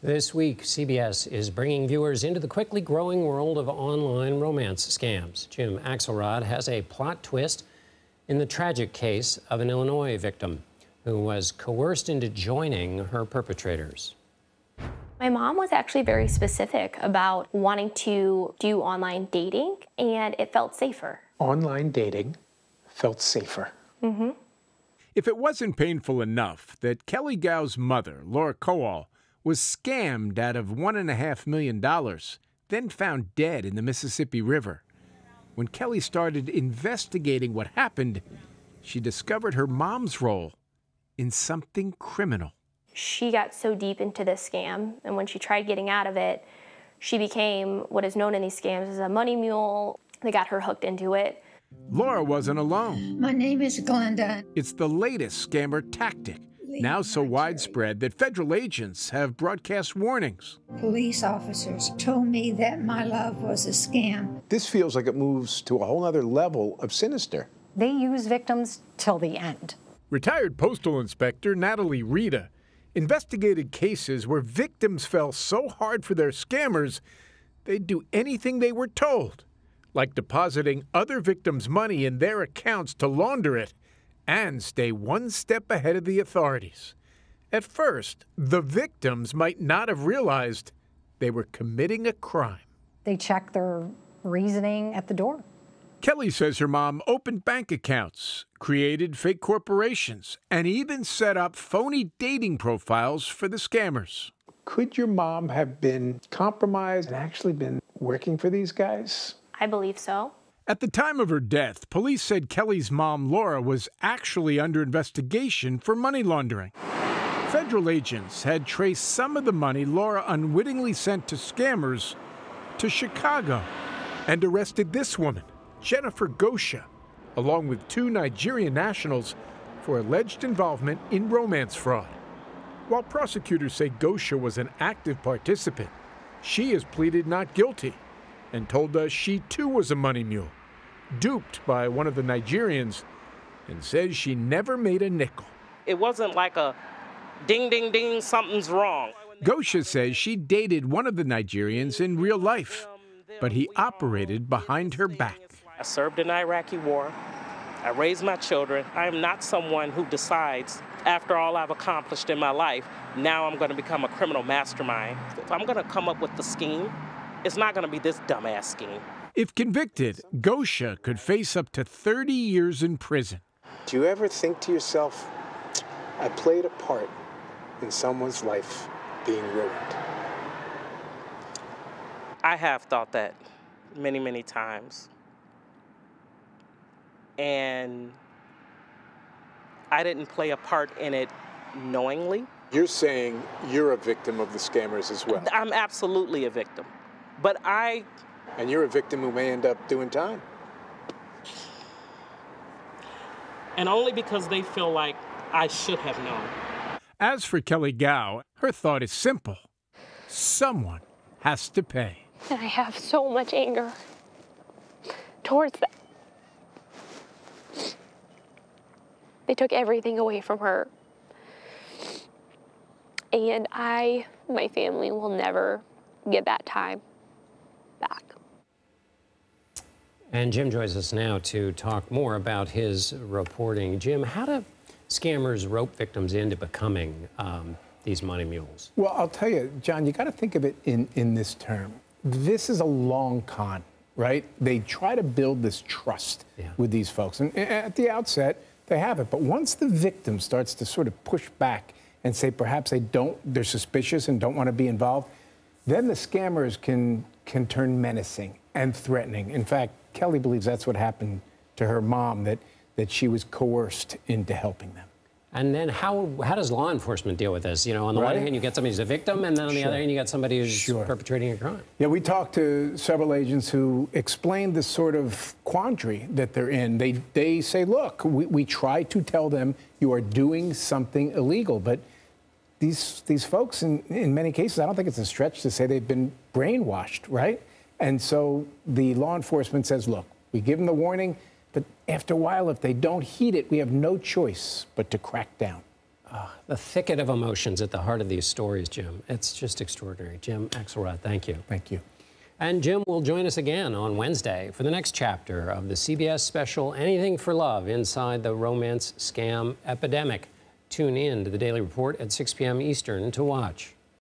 This week, CBS is bringing viewers into the quickly growing world of online romance scams. Jim Axelrod has a plot twist in the tragic case of an Illinois victim who was coerced into joining her perpetrators. My mom was actually very specific about wanting to do online dating, and it felt safer. Online dating felt safer. Mm-hmm. If it wasn't painful enough that Kelly Gow's mother, Laura Kowal, was scammed out of $1.5 million, then found dead in the Mississippi River, when Kelly started investigating what happened, she discovered her mom's role in something criminal. She got so deep into this scam, and when she tried getting out of it, she became what is known in these scams as a money mule. They got her hooked into it. Laura wasn't alone. My name is Glenda. It's the latest scammer tactic, now so widespread that federal agents have broadcast warnings. Police officers told me that my love was a scam. This feels like it moves to a whole other level of sinister. They use victims till the end. Retired Postal Inspector Natalie Rita investigated cases where victims fell so hard for their scammers, they'd do anything they were told, like depositing other victims' money in their accounts to launder it and stay one step ahead of the authorities. At first, the victims might not have realized they were committing a crime. They check their reasoning at the door. Kelly says her mom opened bank accounts, created fake corporations, and even set up phony dating profiles for the scammers. Could your mom have been compromised and actually been working for these guys? I believe so. At the time of her death, police said Kelly's mom, Laura, was actually under investigation for money laundering. Federal agents had traced some of the money Laura unwittingly sent to scammers to Chicago and arrested this woman, Jennifer Gosha, along with 2 Nigerian nationals for alleged involvement in romance fraud. While prosecutors say Gosha was an active participant, she has pleaded not guilty and told us she too was a money mule, duped by one of the Nigerians, and says she never made a nickel. It wasn't like a ding, ding, ding, something's wrong. Gosha says she dated one of the Nigerians in real life, but he operated behind her back. I served in the Iraqi war. I raised my children. I am not someone who decides, after all I've accomplished in my life, now I'm going to become a criminal mastermind. If I'm going to come up with the scheme, it's not going to be this dumbass scheme. If convicted, Gosha could face up to 30 years in prison. Do you ever think to yourself, I played a part in someone's life being ruined? I have thought that many, many times. And I didn't play a part in it knowingly. You're saying you're a victim of the scammers as well? I'm absolutely a victim. But And you're a victim who may end up doing time. And only because they feel like I should have known. As for Kelly Gow, her thought is simple. Someone has to pay. And I have so much anger towards them. They took everything away from her. And my family will never get that time back. And Jim joins us now to talk more about his reporting. Jim, how do scammers rope victims into becoming these money mules? Well, I'll tell you, John, you got to think of it in this term. This is a long con, right? They try to build this trust with these folks. And at the outset, they have it. But once the victim starts to sort of push back and say perhaps they're suspicious and don't want to be involved, then the scammers can turn menacing and threatening. In fact, Kelly believes that's what happened to her mom, that she was coerced into helping them. And then how does law enforcement deal with this? You know, on the one hand, you get somebody who's a victim, and then on the other hand, you got somebody who's perpetrating a crime. Yeah, we talked to several agents who explained the sort of quandary that they're in. They say, look, we try to tell them you are doing something illegal, but these folks, in many cases, I don't think it's a stretch to say they've been brainwashed, right? And so the law enforcement says, look, we give them the warning, but after a while, if they don't heed it, we have no choice but to crack down. The thicket of emotions at the heart of these stories, Jim. It's just extraordinary. Jim Axelrod, thank you. Thank you. And Jim will join us again on Wednesday for the next chapter of the CBS special Anything for Love Inside the Romance Scam Epidemic. Tune in to the Daily Report at 6 p.m. Eastern to watch.